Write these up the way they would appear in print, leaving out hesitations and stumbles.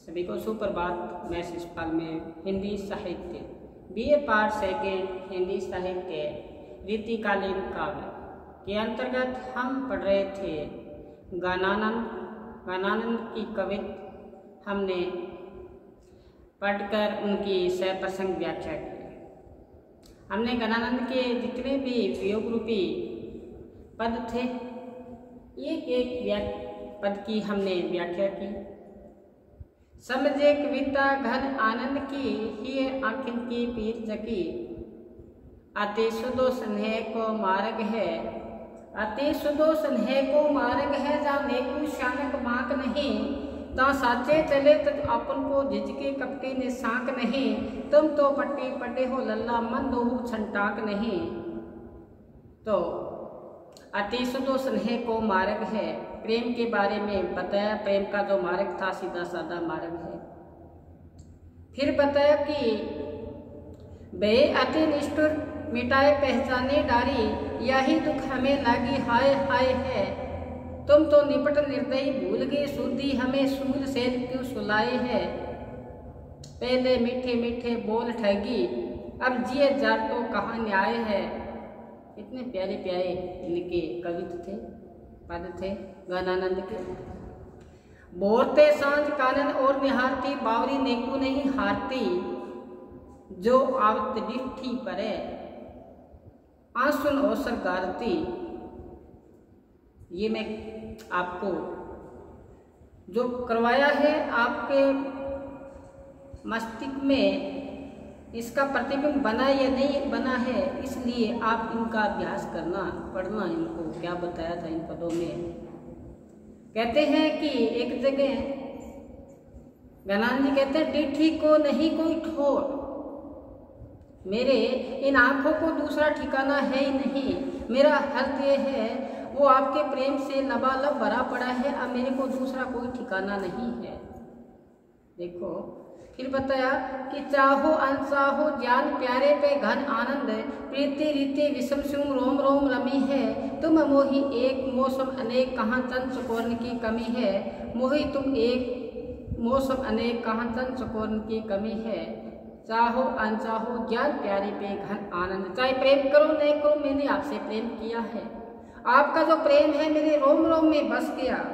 सभी को सुप्रभात। मैं शिषपाल में हिंदी साहित्य BA पार्ट सेकेंड हिंदी साहित्य रीतिकालीन काव्य के अंतर्गत हम पढ़ रहे थे गणानंद की कविता। हमने पढ़कर उनकी सप्रसंग व्याख्या की। हमने गणानंद के जितने भी वियोग रूपी पद थे एक एक पद की हमने व्याख्या की। समझे कविता घन आनंद की ही आखिन की पीर जकी, अति सुदो स्नेह को मार्ग है, अति सुदो स्नेह को मार्ग है। जा नेकु शानक माक नहीं, ता साचे चले तज अपन को झिझके कपटे ने साक नहीं। तुम तो पट्टी पटे हो लल्ला मन दो छंटाक नहीं। तो अति सुदो स्नेह को मार्ग है, प्रेम के बारे में बताया। प्रेम का जो मार्ग था सीधा साधा मार्ग है। फिर बताया कि बे अति निष्ठुर मिटाए पहचाने डारी, यही दुख हमें लागी हाय हाय है। तुम तो निपट निर्दयी भूल गए सुधी, हमें सूल से क्यों सुलाए है। पहले मीठे मीठे बोल ठगी, अब जिए जार तो कहाँ न्याय है। इतने प्यारे प्यारे इनके कविता थे, पद थे गणानंद के। बोरते सांझ कानन और निहारती, बावरी नेकू नहीं हारती। जो आवत डिठी परे, आंसुन अवसर गारती। ये मैं आपको जो करवाया है आपके मस्तिष्क में इसका प्रतिबिंब बना या नहीं बना है, इसलिए आप इनका अभ्यास करना, पढ़ना। इनको क्या बताया था इन पदों में। कहते हैं कि एक जगह गणानंद जी कहते हैं, डिठी को नहीं कोई ठोर, मेरे इन आंखों को दूसरा ठिकाना है ही नहीं। मेरा हृदय है वो आपके प्रेम से लबालब भरा पड़ा है, अब मेरे को दूसरा कोई ठिकाना नहीं है। देखो फिर बताया कि चाहो अनचाहो ज्ञान प्यारे पे घन आनंद, प्रीति रीति विषम सुम रोम रोम रमी है। तुम मोही एक मौसम अनेक, कहाँ चंद चकोरन की कमी है। मोही तुम एक मौसम अनेक, कहाँ चंद चकोरन की कमी है। चाहो अनचाहो ज्ञान प्यारे पे घन आनंद, चाहे प्रेम करो नहीं करो, मैंने आपसे प्रेम किया है। आपका जो प्रेम है मेरे रोम रोम में बस गया,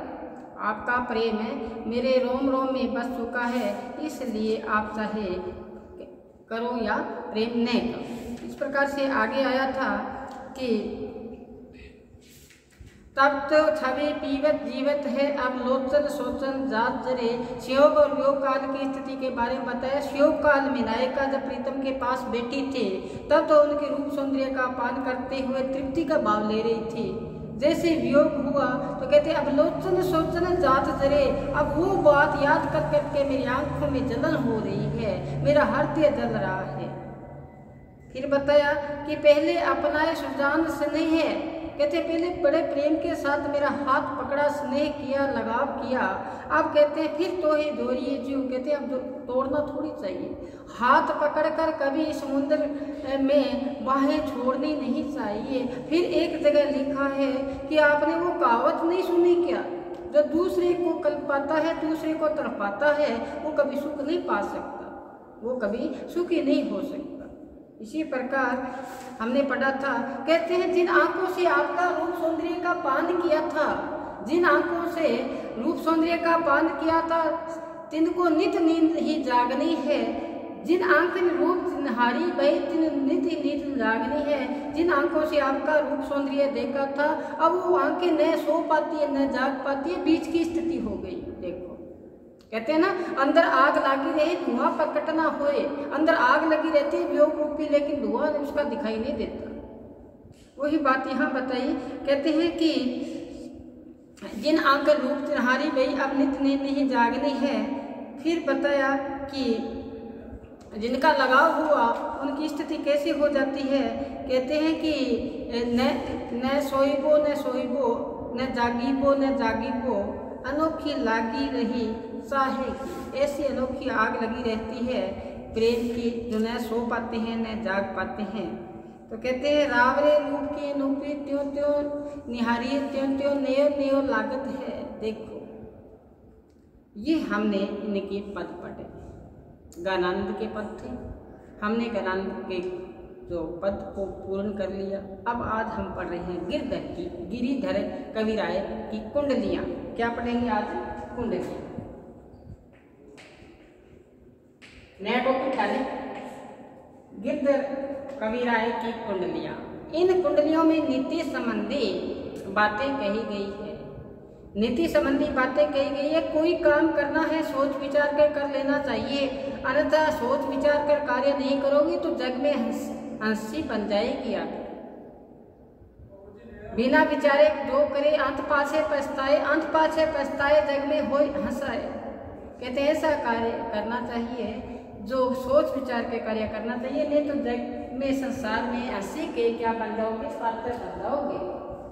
आपका प्रेम है मेरे रोम रोम में बस चुका है, इसलिए आप चाहे करो या प्रेम न करो। इस प्रकार से आगे आया था कि तब तो छवि पीवत जीवत है, अब लोचन सोचन जात जरे। शियोग और वियोग काल की स्थिति के बारे में बताया। शियोग काल में नायिका जब प्रीतम के पास बैठी थी तब तो उनके रूप सौंदर्य का पान करते हुए तृप्ति का भाव ले रही थी। जैसे वियोग हुआ तो कहते अब लोचन सोचन जात जरे, अब वो बात याद कर करके मेरी आंखों में जलन हो रही है, मेरा हृदय जल रहा है। फिर बताया कि पहले अपनाए सुजान स्नेह है, कहते पहले बड़े प्रेम के साथ मेरा हाथ पकड़ा, स्नेह किया, लगाव किया। अब कहते फिर तो ही दोरिए जीव, कहते अब तोड़ना थोड़ी चाहिए। हाथ पकड़कर कभी समुद्र में बाहें छोड़नी नहीं चाहिए। फिर एक जगह लिखा है कि आपने वो कहावत नहीं सुनी क्या, जो दूसरे को कल्पाता है, दूसरे को तड़पाता है, वो कभी सुख नहीं पा सकता, वो कभी सुखी नहीं हो सकता। इसी प्रकार हमने पढ़ा था, कहते हैं जिन आंखों से आपका रूप सौंदर्य का पान किया था, जिन आंखों से रूप सौंदर्य का पान किया था, तिनको नित नींद ही जागनी है। जिन आंख ने रूप निहारी भई तिन नित नींद जागनी है। जिन आंखों से आपका रूप सौंदर्य देखा था, अब वो आंखें न सो पाती है न जाग पाती है, बीच की स्थिति हो गई। देखो कहते हैं ना, अंदर आग लगी रही धुआं प्रकट ना होए। अंदर आग लगी रहती है वियोग रूपी, लेकिन धुआं उसका दिखाई नहीं देता। वही बात यहाँ बताई। कहते हैं कि जिन आंख रूप तिनहारी गई अब नित नींद नहीं जागनी है। फिर बताया कि जिनका लगाव हुआ उनकी स्थिति कैसी हो जाती है। कहते हैं कि न सोईबो न सोईबो, न जागीबो न जागीबो, अनोखी लागी रही चाहे की। ऐसी अनोखी आग लगी रहती है प्रेम की, जो न सो पाते हैं न जाग पाते हैं। तो कहते हैं रावरे रूप की अनूपी त्यों त्यों निहारी, त्यों त्यों नयो नयो लागत है। देखो ये हमने इनके पद पढ़े, गणानंद के पद थे। हमने गणानंद के जो पद को पूर्ण कर लिया। अब आज हम पढ़ रहे हैं गिरिधर कविराय की कुंडलियाँ। क्या पढ़ेंगे आज? कुंडलियाँ। नया टॉपिक डालें, गिरिधर कविराय की कुंडलियाँ। इन कुंडलियों में नीति संबंधी बातें कही गई है। नीति संबंधी बातें कही गई है। कोई काम करना है सोच विचार कर लेना चाहिए, अन्यथा सोच विचार कर कार्य नहीं करोगी तो जग में हंसी बन जाएगी। आप बिना विचारे जो करे अंत पाछे पछताए जग में होय हंसाए। कहते हैं ऐसा कार्य करना चाहिए जो सोच विचार के कार्य करना चाहिए, नहीं तो जग में संसार में हंसी के क्या बन जाओगे? स्वार्थ बन जाओगे।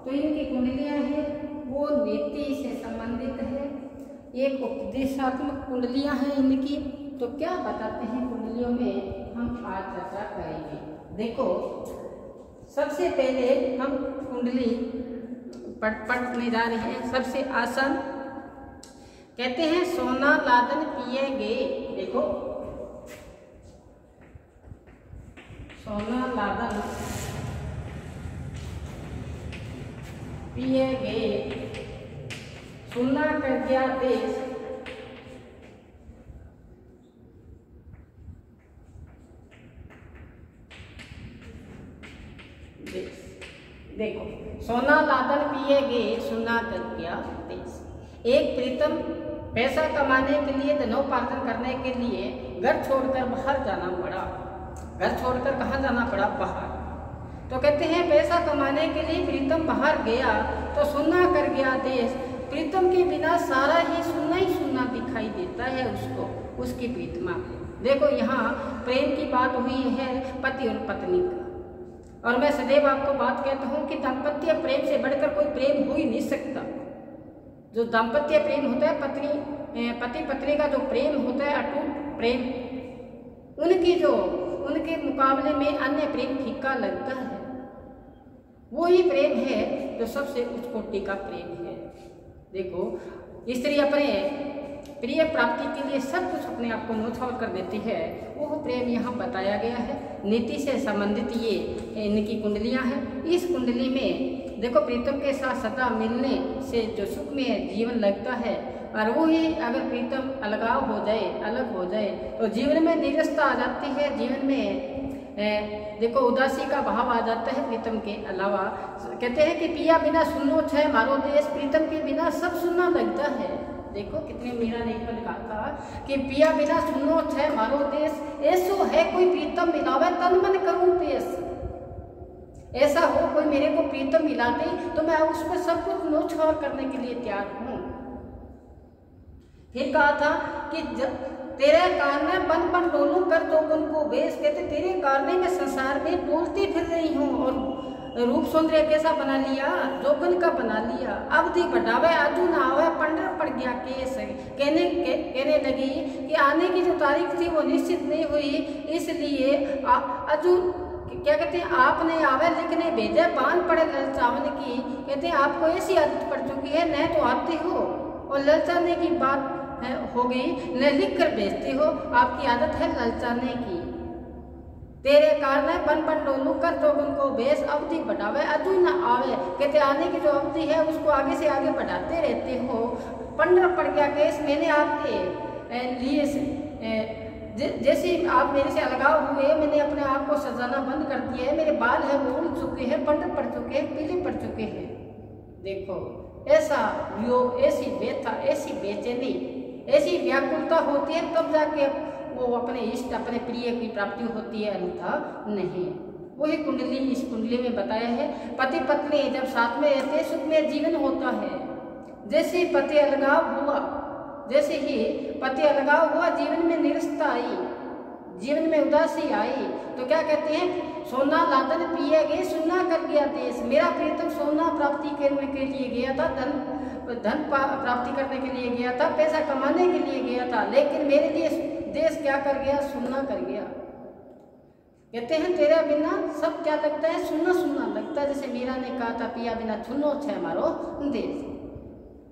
तो इनकी कुंडलियां हैं वो नीति से संबंधित है। एक उपदेशात्मक कुंडलियां हैं इनकी। तो क्या बताते हैं कुंडलियों में, हम आज चर्चा करेंगे। देखो, सबसे पहले हम कुंडली पढ़ने जा रहे हैं। सबसे आसान कहते हैं सोना लादन पिए गए। देखो, सोना लादन पिए गए, सुना कर गया देश। देखो, सोना लादन पिए गए, सुना कर गया देश। एक प्रीतम पैसा कमाने के लिए, धनोपार्जन करने के लिए घर छोड़कर बाहर जाना पड़ा। घर छोड़कर कहाँ जाना पड़ा? बाहर। तो कहते हैं पैसा कमाने के लिए प्रीतम बाहर गया तो सुना कर गया देश। प्रीतम के बिना सारा ही सुनना दिखाई देता है उसको, उसकी प्रीतमा को। देखो, यहाँ प्रेम की बात हुई है पति और पत्नी का। और मैं सदैव आपको बात कहता हूँ कि दाम्पत्य प्रेम से बढ़कर कोई प्रेम हो ही नहीं सकता। जो दाम्पत्य प्रेम होता है, पति पत्नी का जो प्रेम होता है, अटूट प्रेम, उनके मुकाबले में अन्य प्रेम फीका लगता है। वो ही प्रेम है जो सबसे उच्च कोटि का प्रेम है। देखो, स्त्री अपने प्रिय प्राप्ति के लिए सब कुछ अपने आप को न्यौछावर कर देती है। वो प्रेम यहाँ बताया गया है। नीति से संबंधित ये इनकी कुंडलियाँ हैं। इस कुंडली में देखो, प्रीतम के साथ सदा मिलने से जो सुख में जीवन लगता है, और वो ही अगर प्रीतम अलगाव हो जाए, अलग हो जाए, तो जीवन में नीरसता आ जाती है। जीवन में देखो उदासी का भाव आ जाता है। प्रीतम के अलावा कहते हैं कि पिया बिना सुनो छह मारो देश, प्रीतम के बिना सब सुनना लगता है। देखो कितने मीरा ने कहा था कि पिया बिना सुनो छह मारो देश, ऐसो है कोई प्रीतम मिलावे तन मन करूं पेश। ऐसा हो कोई मेरे को प्रीतम मिला दे तो मैं उसमें सब कुछ न्योछावर करने के लिए तैयार हूँ। फिर कहा था कि तेरे कारणे बन बन डोलूं कर तो उनको बेस। कहते तेरे कारणे मैं संसार में डोलती फिर रही हूँ और रूप सौंदर्य कैसा बना लिया? जोगन का बना लिया। अवधि बढ़ावे आजू ना आवे पंडर पड़ गया केस। कहने लगी कि आने की जो तारीख थी वो निश्चित नहीं हुई, इसलिए अजू क्या कहते हैं आपने आवे लिखने भेजे बांध पड़े ललचावन की। कहते हैं आपको ऐसी आदत पड़ चुकी है, न तो आते हो और ललचाने की बात हो गई, न लिख कर भेजते हो। आपकी आदत है ललचाने की। तेरे कारण बन बन डोलू कर तो उनको बेस अवधि बढ़ावे अजू न आवे। कहते आने की जो अवधि है उसको आगे से आगे बढ़ाते रहते हो। पंडर पड़ गया केस, मैंने आपके लिए जैसे आप मेरे से अलगाव हुए, मैंने अपने आप को सजाना बंद कर दिया है। मेरे बाल है वो उड़ चुके हैं, पंडर पड़ चुके हैं, पीले पड़ चुके हैं। देखो ऐसा वियोग, ऐसी व्यथा, ऐसी बेचैनी, ऐसी व्याकुलता होती है तब जाके वो अपने इष्ट अपने प्रिय की प्राप्ति होती है, अन्यथा नहीं। वही कुंडली इस कुंडली में बताया है। पति पत्नी जब साथ में रहते सुख में जीवन होता है। जैसे पति अलगाव हुआ, जैसे ही पति अलगाव हुआ, जीवन में निरसता आई, जीवन में उदासी आई, तो क्या कहते हैं? सोना लादन पिए गए, सुना कर गया देश। मेरा प्रीतम सोना प्राप्ति करने के लिए गया था, धन प्राप्ति करने के लिए गया था, पैसा कमाने के लिए गया था, लेकिन मेरे लिए देश क्या कर गया? सुनना कर गया। कहते हैं तेरा बिना सब क्या लगता है? सुनना सुनना लगता है। जैसे मीरा ने कहा था पिया बिना सुनो छह मारो देश।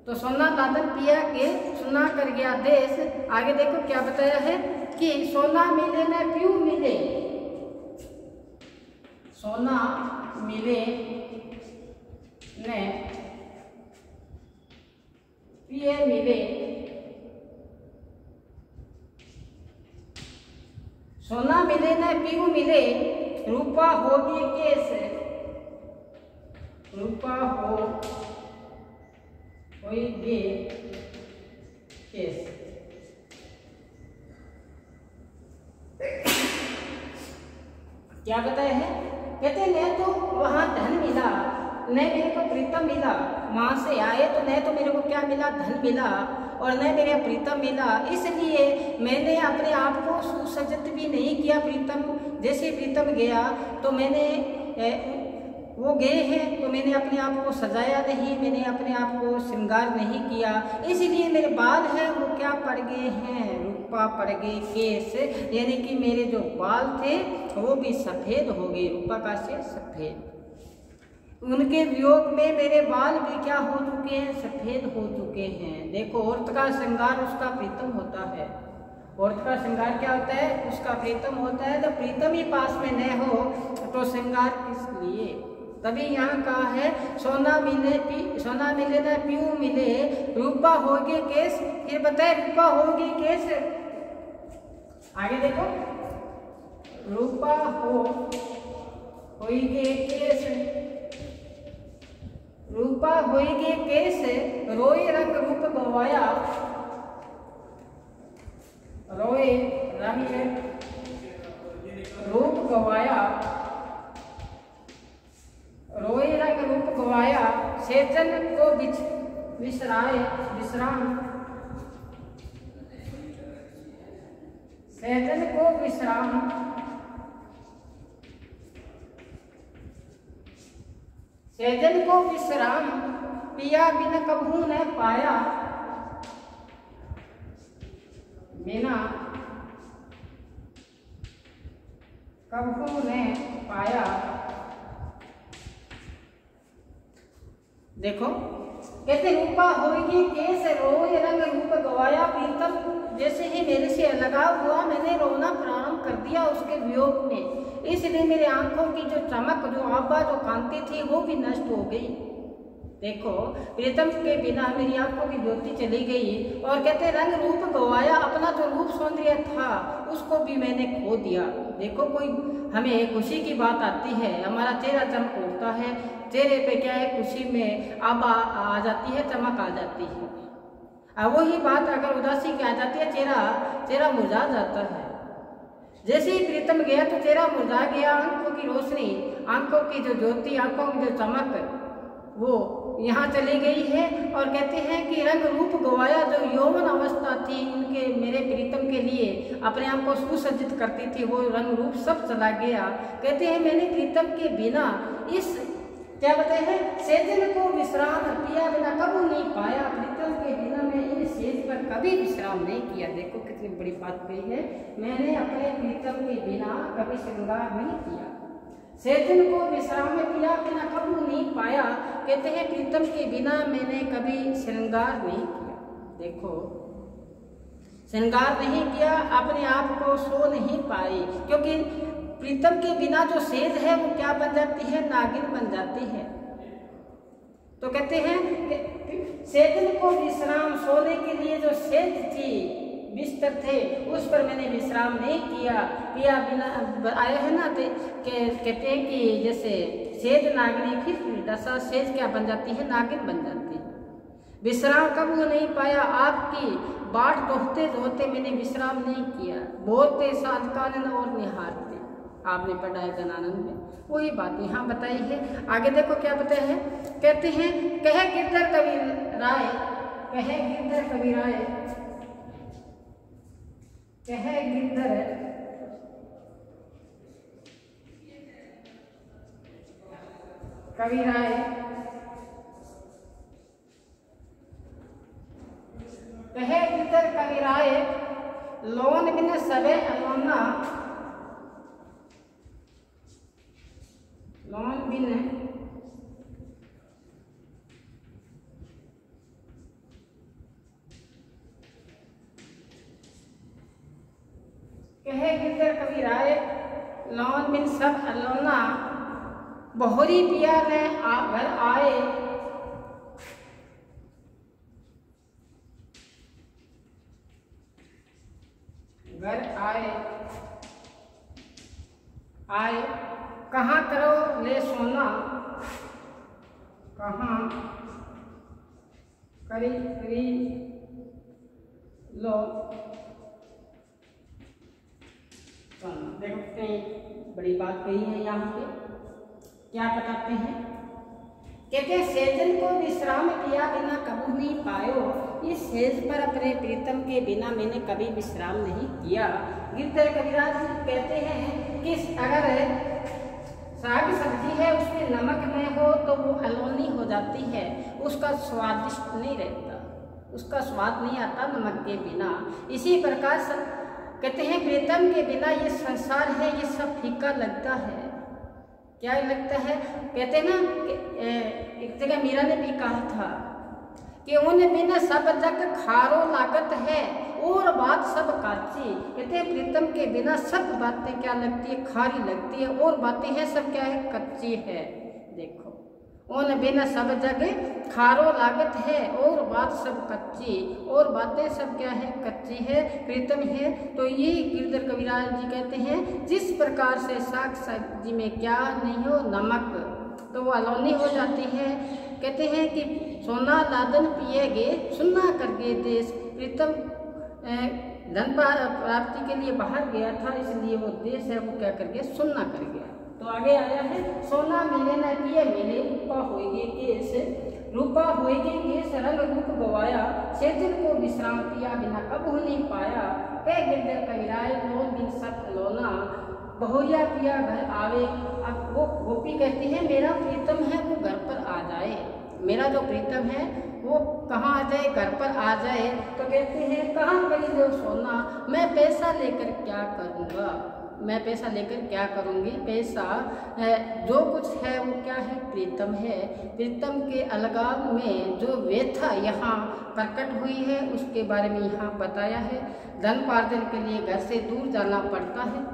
तो सोना लादन पिया के सुना कर गया देश। आगे देखो क्या बताया है कि सोना मिले न पीऊ मिले, सोना मिले न पिए मिले, सोना मिले न पीऊ मिले, रूपा होगी केस, रूपा होगी केस। क्या बताया है? कहते न तो वहां धन मिला, न मेरे को प्रीतम मिला, वहां से आए तो न तो मेरे को क्या मिला, धन मिला, और न मेरे प्रीतम मिला। इसलिए मैंने अपने आप को सुसज्जित भी नहीं किया। प्रीतम जैसे प्रीतम गया तो मैंने वो गए हैं तो मैंने अपने आप को सजाया नहीं, मैंने अपने आप को श्रृंगार नहीं किया। इसलिए मेरे बाल हैं वो क्या पड़ गए हैं, रूपा पड़ गए केस, यानी कि मेरे जो बाल थे वो भी सफेद हो गए, रूपा का से सफेद। उनके वियोग में मेरे बाल भी क्या हो चुके हैं, सफेद हो चुके हैं। देखो औरत का श्रृंगार उसका प्रीतम होता है, औरत का श्रृंगार क्या होता है, उसका प्रीतम होता है। जब प्रीतम ही पास में न हो तो श्रृंगार किस लिए। तभी यहाँ कहा है सोना मिले न पीऊ मिले, रूपा होगे केस। फिर बताए रूपा होगी केस, आगे देखो रूपा होइगे केस, रूपा होइगे केस, रोए रंग रूप गवाया, रोए रंग रूप गवाया, रोए रंग रूप गवाया, सेजन को विश्राम, सेजन को विश्राम, सेजन को विश्राम, पिया बिन कभू न पाया, बिना कभू न पाया। देखो कहते रूपा होगी केस, रोए रंग रूप गवाया। प्रीतम जैसे ही मेरे से लगाव हुआ मैंने रोना प्रारंभ कर दिया उसके वियोग में, इसलिए मेरे आंखों की जो चमक, जो आभा, जो कांति थी वो भी नष्ट हो गई। देखो प्रीतम के बिना मेरी आंखों की ज्योति चली गई। और कहते रंग रूप गवाया, अपना जो रूप सौंदर्य था उसको भी मैंने खो दिया। देखो कोई हमें खुशी की बात आती है, हमारा चेहरा चमक उठता है, चेहरे पे क्या है, खुशी में आभा आ जाती है, चमक आ जाती है। अब वही बात अगर उदासी की आ जाती है, चेहरा मुरझा जाता है। जैसे ही प्रीतम गया तो चेहरा मुरझा गया, आंखों की रोशनी, आंखों की जो ज्योति, आंखों की जो चमक वो यहाँ चली गई है। और कहते हैं कि रंग रूप गवाया, जो यौवन अवस्था थी उनके, मेरे प्रीतम के लिए अपने आप को सुसज्जित करती थी, वो रंग रूप सब चला गया। कहते हैं मैंने प्रीतम के बिना इस क्या बताए हैं, सेजन को विश्राम पिया बिना कभी नहीं पाया। प्रीतम के बिना मैं इन सेज पर कभी विश्राम नहीं किया। देखो कितनी बड़ी बात कही है, मैंने अपने प्रीतम के बिना कभी श्रृंगार नहीं किया। सेजन को विश्राम में पिया बिना कभी नहीं पाया। कहते हैं प्रीतम के बिना मैंने कभी श्रृंगार नहीं किया। देखो श्रृंगार नहीं किया, अपने आप को सो नहीं पाई, क्योंकि प्रीतम के बिना जो सेज है वो क्या बन जाती है, नागिन बन जाती है। तो कहते हैं सेजन को विश्राम, सोने के लिए जो सेज थी, बिस्तर थे, उस पर मैंने विश्राम नहीं किया। पिया बिना आया है ना, कहते हैं कि जैसे सेज नागिनी, फिर दशा सेज क्या बन जाती है, नागिन बन जाती है। विश्राम कब वो नहीं पाया, आपकी बाट दोहते दोहते मैंने विश्राम नहीं किया। बोलते साध कानन और निहारते, आपने पढ़ा है जनानंद में, वही बात यहाँ बताई है। आगे देखो क्या बताया है, कहते हैं कहे गिरधर कवि राय, कहे गिरधर कवि राय, कहे गिरधर कवि राय, कहे गिरधर कवि राय, लोन बिन सबे अलोना, लोन बिन कहे गिरधर कबीराए लौन बिन सब अलोना, बहुरी पिया ने घर आए, घर आए आए कहाँ करो ले सोना, कहाँ करी लो सोना। देखो कितनी बड़ी बात कही है यहाँ पे। क्या बताते हैं, कहते हैं सेजन को विश्राम किया बिना कबू नहीं पायो, इस सेज पर अपने प्रीतम के बिना मैंने कभी विश्राम नहीं किया। गिरधर कविराज कहते हैं कि अगर साग सब्जी है उसमें नमक न हो तो वो अलोनी हो जाती है, उसका स्वादिष्ट नहीं रहता, उसका स्वाद नहीं आता नमक के बिना। इसी प्रकार कहते हैं प्रीतम के बिना ये संसार है ये सब फीका लगता है। क्या लगता है, कहते हैं ना एक जगह मीरा ने भी कहा था कि उन बिना सब जग खारो लागत है और बात सब काची। कहते हैं प्रीतम के बिना सब बातें क्या लगती है, खारी लगती है, और बातें हैं सब क्या है, कच्ची है। देखो उन बिना सब जग खारो लागत है और बात सब कच्ची, और बातें सब क्या है, कच्ची है, प्रीतम है। तो ये गिरधर कविराज जी कहते हैं जिस प्रकार से साग सब्जी में क्या नहीं हो नमक तो वो अलोनी हो जाती है। कहते हैं कि सोना लादन पिएगे सुन्ना करके देश, प्रीतम धन प्राप्ति के लिए बाहर गया था, इसलिए वो देश है वो क्या करके सुन्ना कर गया। तो आगे आया है सोना मिले न पिए मिले, रूपा होएगे केस, रूपा होएगे केस रंग रूप गवाया, सेजन को विश्राम पिया बिना कबू नहीं पाया। कह गिरधर कविराय लोन बिन सब लोना, बहुरिया पिया घर आवे। अब वो गोपी कहती है मेरा प्रीतम है वो घर पर आ जाए, मेरा जो प्रीतम है वो कहाँ आ जाए, घर पर आ जाए। तो कहते हैं कहाँ गई जो सोना, मैं पैसा लेकर क्या करूँगा, मैं पैसा लेकर क्या करूँगी। पैसा जो कुछ है वो क्या है, प्रीतम है। प्रीतम के अलगाव में जो व्यथा यहाँ प्रकट हुई है उसके बारे में यहाँ बताया है। धन उपार्जन के लिए घर से दूर जाना पड़ता है,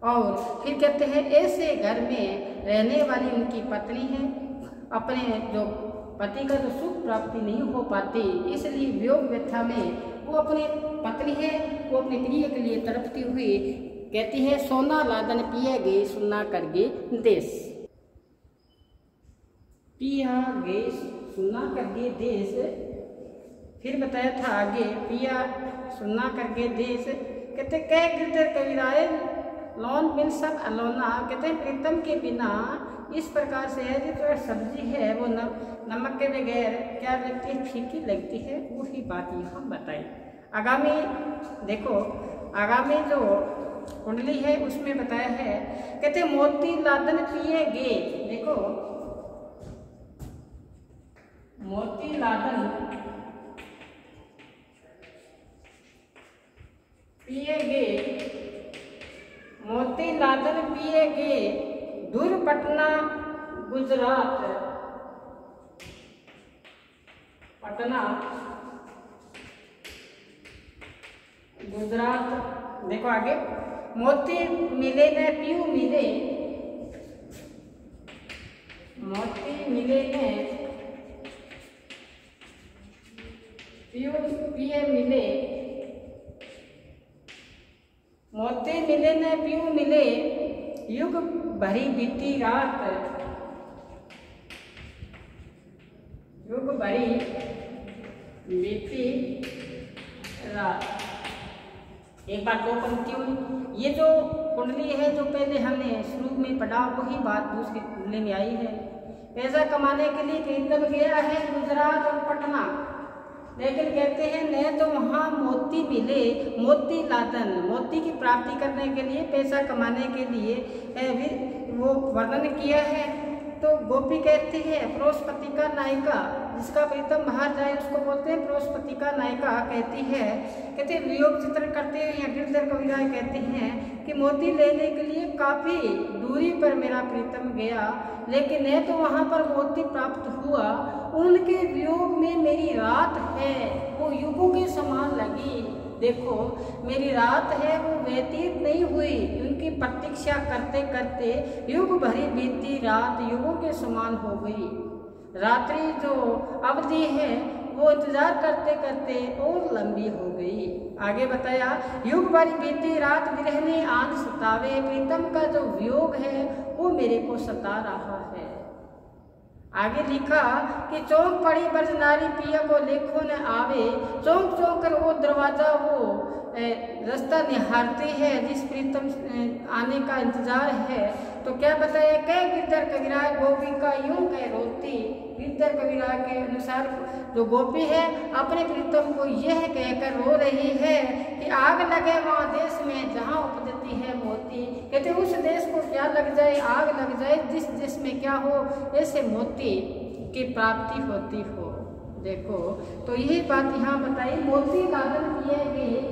और फिर कहते हैं ऐसे घर में रहने वाली उनकी पत्नी है, अपने जो पति का जो सुख प्राप्ति नहीं हो पाती, इसलिए वियोग व्यथा में वो अपने पत्नी है वो अपने प्रिय के लिए तड़पती हुई कहती है सोना लादन पिएगे सुन्ना करगे देश, पिया गे सुन्ना करगे देश। फिर बताया था आगे पिया सुन्ना करगे देश। कहते कह गिरधर कविराय लौन बिन सब अलोना, कहते हैं प्रीतम के बिना इस प्रकार से है जो सब्जी है वो नमक के बगैर क्या लगती है, फीकी लगती है। वही बात यहाँ बताई। आगामी देखो आगामी जो कुंडली है उसमें बताया है, कहते मोती लादन पिएगे। देखो मोती लादन पिएगे, मोती लादन पिएगे दूर पटना गुजरात, पटना गुजरात। देखो आगे मोती मिले न पीऊ मिले, मोती मिले न पीऊ पिए मिले, मोती मिले न पीऊ मिले युग भरी बीती रात, युग भरी बीती रात। एक बार दो पंक्तियों, ये जो कुंडली है जो पहले हमने शुरू में पढ़ा वही बात दूसरी कुंडली में आई है। पैसा कमाने के लिए प्रीतम गया है गुजरात और पटना, लेकिन कहते हैं न तो वहाँ मोती मिले, मोती लादन मोती की प्राप्ति करने के लिए पैसा कमाने के लिए वो वर्णन किया है। तो गोपी कहती है प्रोस्पति का नायिका, जिसका प्रीतम बाहर जाए उसको बोलते हैं प्रोस्पति का नायिका। कहती है कहते वियोग चित्रण करते हुए यहाँ गिरधर कविराय कहते हैं कि मोती लेने के लिए काफ़ी दूरी पर मेरा प्रीतम गया, लेकिन न तो वहाँ पर मोती प्राप्त हुआ, उनके वियोग में मेरी रात है वो युगों के समान लगी। देखो मेरी रात है वो व्यतीत नहीं हुई, उनकी प्रतीक्षा करते करते युग भरी बीती रात युगों के समान हो गई। रात्रि जो अवधि है वो इंतजार करते करते और लंबी हो गई। आगे बताया, युग भरी बीती रात विरहने आन सतावे, प्रीतम का जो वियोग है वो मेरे को सता रहा है। आगे लिखा कि चौंक पड़ी ब्रजनारी पिया को लेखो न आवे, चौंक चौंक कर वो दरवाजा वो रास्ता निहारती है जिस प्रीतम आने का इंतजार है। तो क्या बताया, कह गिरधर कबीरा गोपी का यूं कह रोती। गिरधर कबीरा के अनुसार जो गोपी है अपने प्रीतम को यह कहकर रो रही है कि आग लगे वहाँ देश में जहाँ उपजती है मोती। कहते उस देश को क्या लग जाए, आग लग जाए जिस देश में क्या हो ऐसे मोती की प्राप्ति होती हो। देखो तो यही बात यहाँ बताई, मोती लादन किए गए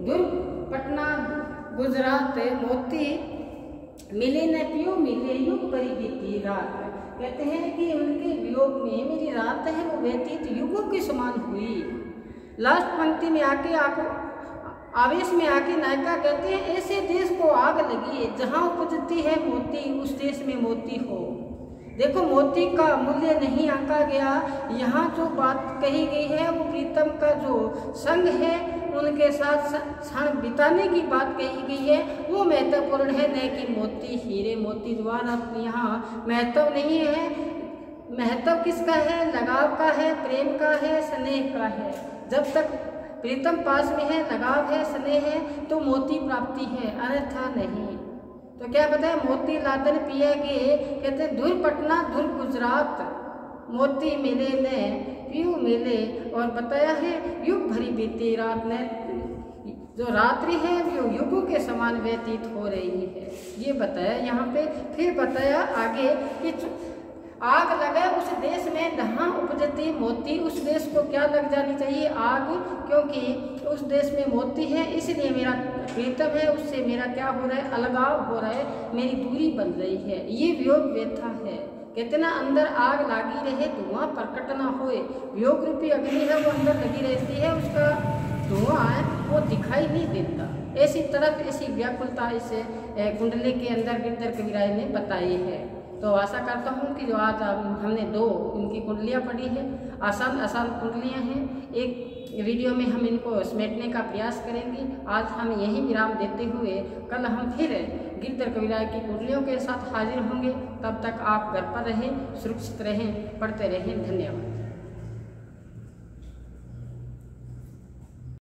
दुर्ग पटना गुजरात मोती मिले न पियो मिले युग भरी बीती रात। कहते हैं कि उनके वियोग में मेरी रात है वो व्यतीत युगों के समान हुई। लास्ट पंक्ति में आके आवेश में आके नायिका कहते हैं, ऐसे देश को आग लगी जहाँ उपजती है मोती उस देश में मोती हो। देखो मोती का मूल्य नहीं आंका गया, यहाँ जो बात कही गई है वो प्रीतम का जो संग है उनके साथ क्षण बिताने की बात कही गई है वो महत्वपूर्ण है, न कि मोती हीरे मोती द्वारा यहाँ महत्व नहीं है। महत्व किसका है, लगाव का है, प्रेम का है, स्नेह का है। जब तक प्रीतम पास में है, लगाव है, स्नेह है तो मोती प्राप्ति है, अन्यथा नहीं। तो क्या बताया, मोती लादन पिए गए, कहते धुर पटना धुर गुजरात मोती मिले ने पीऊ मिले। और बताया है युग भरी बीती रात ने, जो रात्रि है वो युगों के समान व्यतीत हो रही है, ये बताया यहाँ पे। फिर बताया आगे कि आग लगे उस देश में जहाँ उपजती मोती, उस देश को क्या लग जानी चाहिए, आग, क्योंकि उस देश में मोती है इसलिए मेरा प्रीतम है उससे मेरा क्या हो रहा है, अलगाव हो रहा है, मेरी दूरी बन रही है, ये वियोग व्यथा है। कितना अंदर आग लगी रहे धुआं प्रकट ना होए, वियोग रूपी अग्नि है वो अंदर लगी रहती है, उसका धुआं है वो दिखाई नहीं देता। ऐसी तरफ ऐसी व्याकुलता इस कुंडली के अंदर गिरधर कबीरा ने बताई है। तो आशा करता हूँ कि जो आज हमने दो इनकी कुंडलियाँ पढ़ी है, आसान आसान कुंडलियाँ हैं, एक वीडियो में हम इनको समेटने का प्रयास करेंगे। आज हम यही विराम देते हुए कल हम फिर गिरधर कबीरा की कुंडलियों के साथ हाजिर होंगे। तब तक आप घर पर रहें, सुरक्षित रहें, पढ़ते रहें। धन्यवाद।